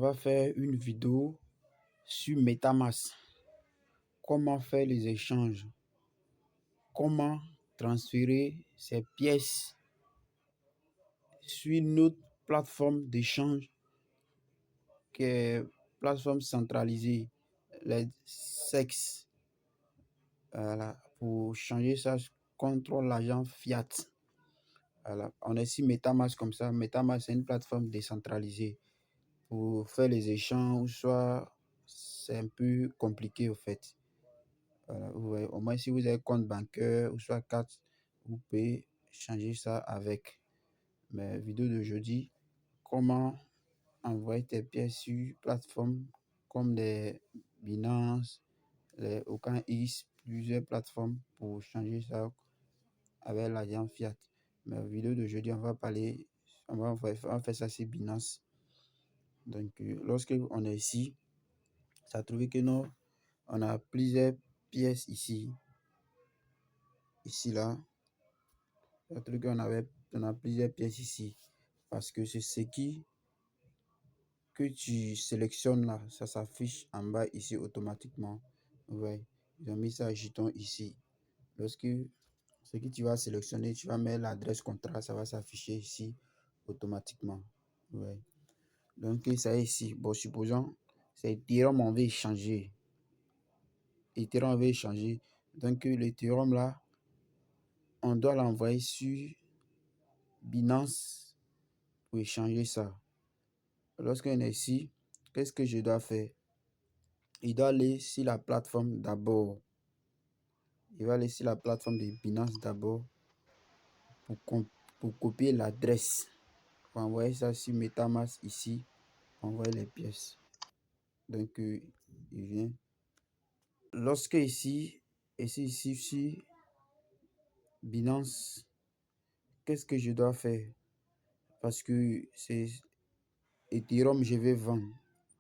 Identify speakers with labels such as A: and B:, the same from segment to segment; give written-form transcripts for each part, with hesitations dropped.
A: va faire une vidéo sur MetaMask. Comment faire les échanges, comment transférer ces pièces sur une autre plateforme d'échange qui est plateforme centralisée, les SEX. Voilà, pour changer ça contre l'argent fiat. Voilà, on est sur MetaMask comme ça. MetaMask, c'est une plateforme décentralisée pour faire les échanges, soit c'est un peu compliqué au fait. Voilà, au moins si vous avez compte bancaire ou soit carte, vous pouvez changer ça avec. Mais vidéo d'aujourd'hui, comment envoyer tes pièces sur plateformes comme des Binance, les OKX, plusieurs plateformes pour changer ça avec l'argent fiat. Mais vidéo d'aujourd'hui, on va parler, on va faire ça sur Binance. Donc, lorsque on est ici, ça a trouvé que non, on a plusieurs pièces ici, là. Ça a trouvé qu'on on a plusieurs pièces ici, parce que c'est ce que tu sélectionnes là, ça s'affiche en bas ici automatiquement. Ouais, ils ont mis ça jeton ici. Lorsque ce que tu vas sélectionner, tu vas mettre l'adresse contrat, ça va s'afficher ici automatiquement. Ouais. Donc ça est ici. Bon, supposons c'est Ethereum, on veut échanger. Ethereum, on veut échanger. Donc l'Ethereum là, on doit l'envoyer sur Binance pour échanger ça. Lorsqu'on est ici, qu'est-ce que je dois faire? Il doit aller sur la plateforme d'abord. Il va aller sur la plateforme de Binance d'abord pour copier l'adresse. Pour envoyer ça sur MetaMask ici. Pour envoyer les pièces. Donc, il vient. Lorsque ici sur Binance, qu'est-ce que je dois faire? Parce que c'est Ethereum, je vais vendre.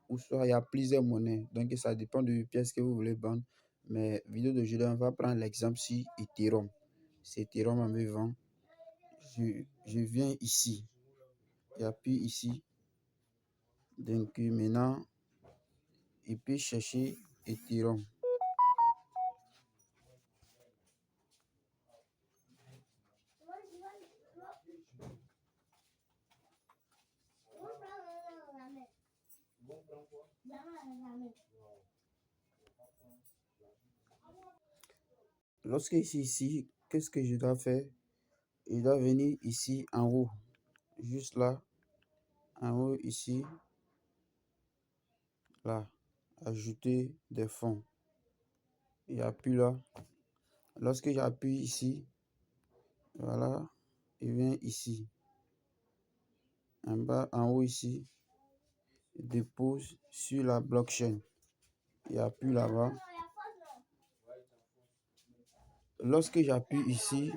A: Ou soit il y a plusieurs monnaies. Donc, ça dépend de pièces que vous voulez vendre. Mais vidéo d'aujourd'hui, on va prendre l'exemple sur Ethereum. C'est Ethereum, on veut vendre. Je viens ici. J'appuie ici. Donc, maintenant, il peut chercher Ethereum. Lorsque ici, qu'est-ce que je dois faire? Je dois venir ici en haut, juste là, en haut ici, là, ajouter des fonds. Et appuie là. Lorsque j'appuie ici, voilà, il vient ici, en bas, en haut ici, il dépose sur la blockchain. Et appuie là-bas. Lorsque j'appuie ici,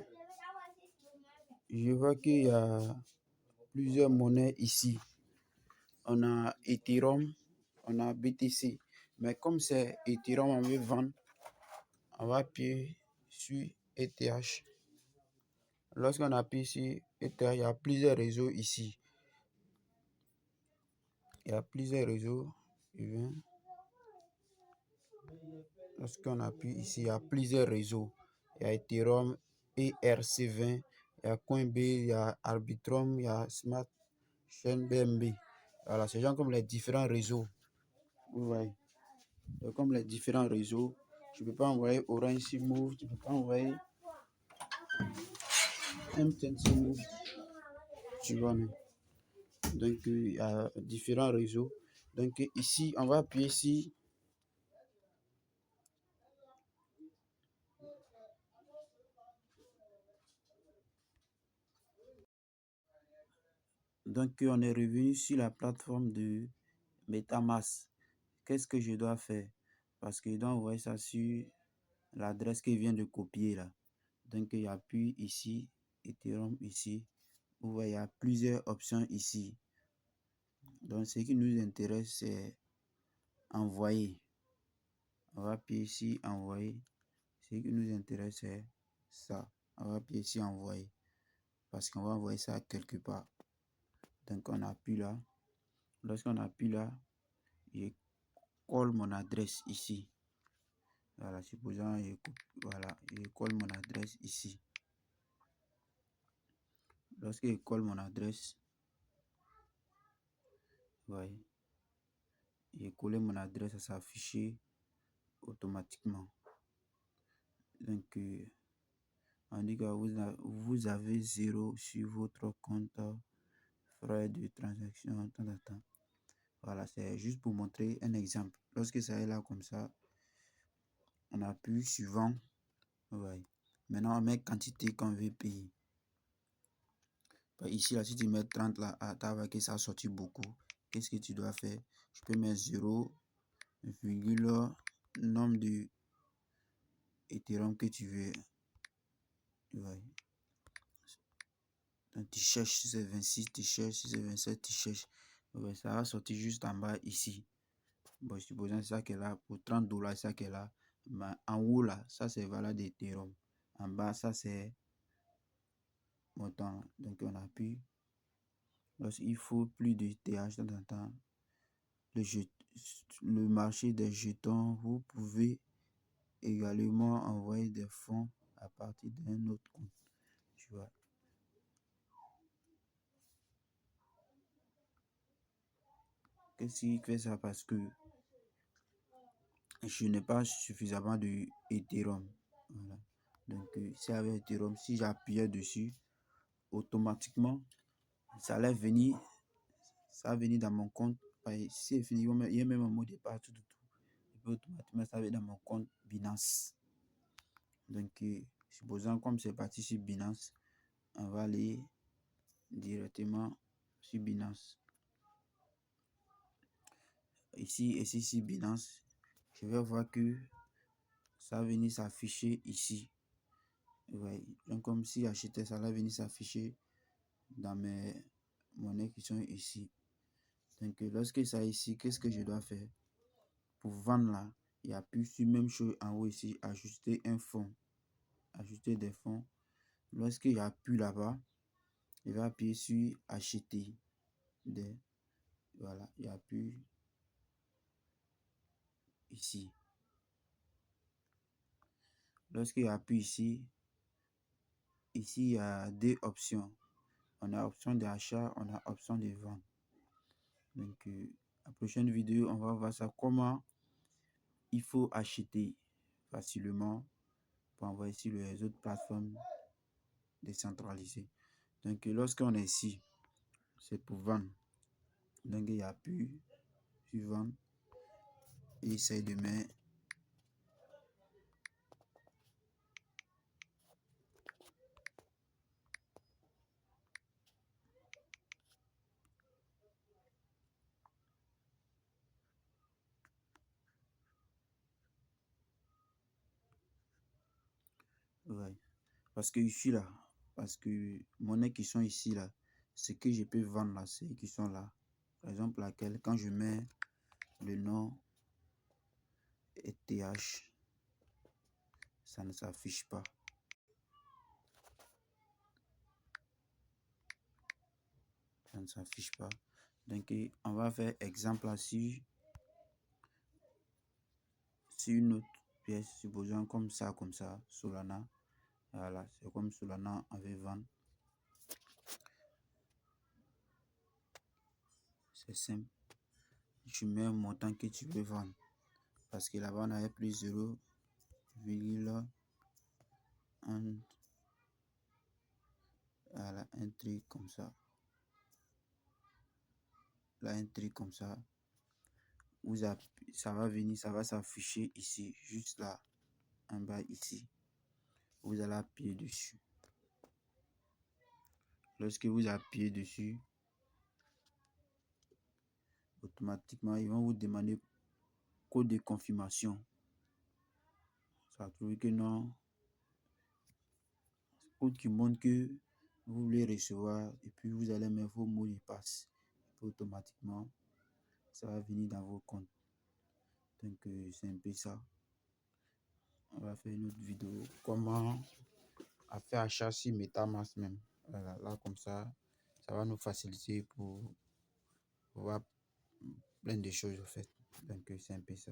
A: je vois qu'il y a plusieurs monnaies ici. On a Ethereum, on a BTC. Mais comme c'est Ethereum, on veut vendre, on va appuyer sur ETH. Lorsqu'on appuie sur ETH, il y a plusieurs réseaux ici. Il y a plusieurs réseaux. Lorsqu'on appuie ici, il y a plusieurs réseaux. Il y a Ethereum, ERC20, il y a Coinbase, il y a Arbitrum, il y a Smart Chain BNB. Voilà, c'est genre comme les différents réseaux. Vous voyez. Comme les différents réseaux. Tu ne peux pas envoyer Orange sur Move, tu ne peux pas envoyer M10 sur Move. Tu vois, non? Donc, il y a différents réseaux. Donc, ici, on va appuyer ici. Donc, on est revenu sur la plateforme de MetaMask. Qu'est-ce que je dois faire? Parce que je dois envoyer ça sur l'adresse qu'il vient de copier là. Donc, il appuie ici, Ethereum ici. Vous voyez, il y a plusieurs options ici. Donc, ce qui nous intéresse, c'est envoyer. On va appuyer ici, envoyer. Ce qui nous intéresse, c'est ça. On va appuyer ici, envoyer. Parce qu'on va envoyer ça quelque part. Donc, on appuie là. Lorsqu'on appuie là, je colle mon adresse ici. Voilà, supposons, voilà, je colle mon adresse ici. Lorsque je colle mon adresse, voyez, j'ai collé mon adresse, ça s'affiche automatiquement. Donc, on dit que vous avez 0 sur votre compte frais de transaction. Voilà, c'est juste pour montrer un exemple. Lorsque ça est là comme ça, on appuie suivant. Ouais. Maintenant, on met quantité qu'on veut payer. Ici, là, si tu mets 30 là, tu vois que ça a sorti beaucoup. Qu'est-ce que tu dois faire? Je peux mettre 0, nombre de Ethereum que tu veux. Ouais. Donc, tu cherches si c'est 26, tu cherches si c'est 27, tu cherches. Ouais, ça va sortir juste en bas ici. Bon, supposons ça qui est là pour 30 $, ça qui est là. Mais en haut là, ça c'est valeur d'Ethereum. En bas, ça c'est montant. Donc on appuie. Lorsqu'il faut plus de TH de temps en temps, le marché des jetons, vous pouvez également envoyer des fonds à partir d'un autre compte. Tu vois. Qu'est-ce qui fait ça? Parce que je n'ai pas suffisamment de Ethereum. Voilà. Donc, si avec Ethereum, si j'appuyais dessus, automatiquement, ça allait venir, ça va venir dans mon compte. Si c'est fini, il y a même un mot de passe, tout. Et puis automatiquement, ça va dans mon compte Binance. Donc, supposons comme c'est parti sur Binance, on va aller directement sur Binance. Ici, sur Binance, je vais voir que ça va venir s'afficher ici. Ouais. Donc, comme si j'achetais, ça va venir s'afficher dans mes monnaies qui sont ici. Donc, lorsque ça est ici, qu'est-ce que je dois faire? Pour vendre là, il y a plus sur même chose en haut ici, ajuster un fonds, ajuster des fonds. Lorsqu'il n'y a plus là-bas, il va appuyer sur acheter des. Voilà, il n'y a plus ici. Lorsqu'il appuie ici, il y a deux options. On a option d'achat, on a option de vente. Donc, la prochaine vidéo, on va voir ça comment il faut acheter facilement pour envoyer sur les autres plateformes décentralisées. Donc, lorsqu'on est ici, c'est pour vendre. Donc, il appuie sur vendre et essaye de mettre. Ouais. Parce que ici là, parce que monnaies qui sont ici là, ce que je peux vendre là, c'est qui sont là. Par exemple, laquelle, quand je mets le nom ETH, ça ne s'affiche pas. Ça ne s'affiche pas. Donc, on va faire exemple ici sur une autre pièce, supposons comme ça, Solana. Voilà, c'est comme Solana avait vendre. C'est simple. Tu mets un montant que tu veux vendre. Parce que là-bas, on avait plus 0,1. Voilà, un truc comme ça. Là, un truc comme ça. Ça va venir, ça va s'afficher ici, juste là, en bas ici. Vous allez appuyer dessus. Lorsque vous appuyez dessus, automatiquement, ils vont vous demander code de confirmation. Ça va trouver que non. Code qui montre que vous voulez recevoir et puis vous allez mettre vos mots de passe. Et puis automatiquement, ça va venir dans vos comptes. Donc, c'est un peu ça. On va faire une autre vidéo. Comment faire achat sur MetaMask même. Voilà, là, comme ça va nous faciliter pour voir plein de choses en fait. Donc, c'est un peu ça.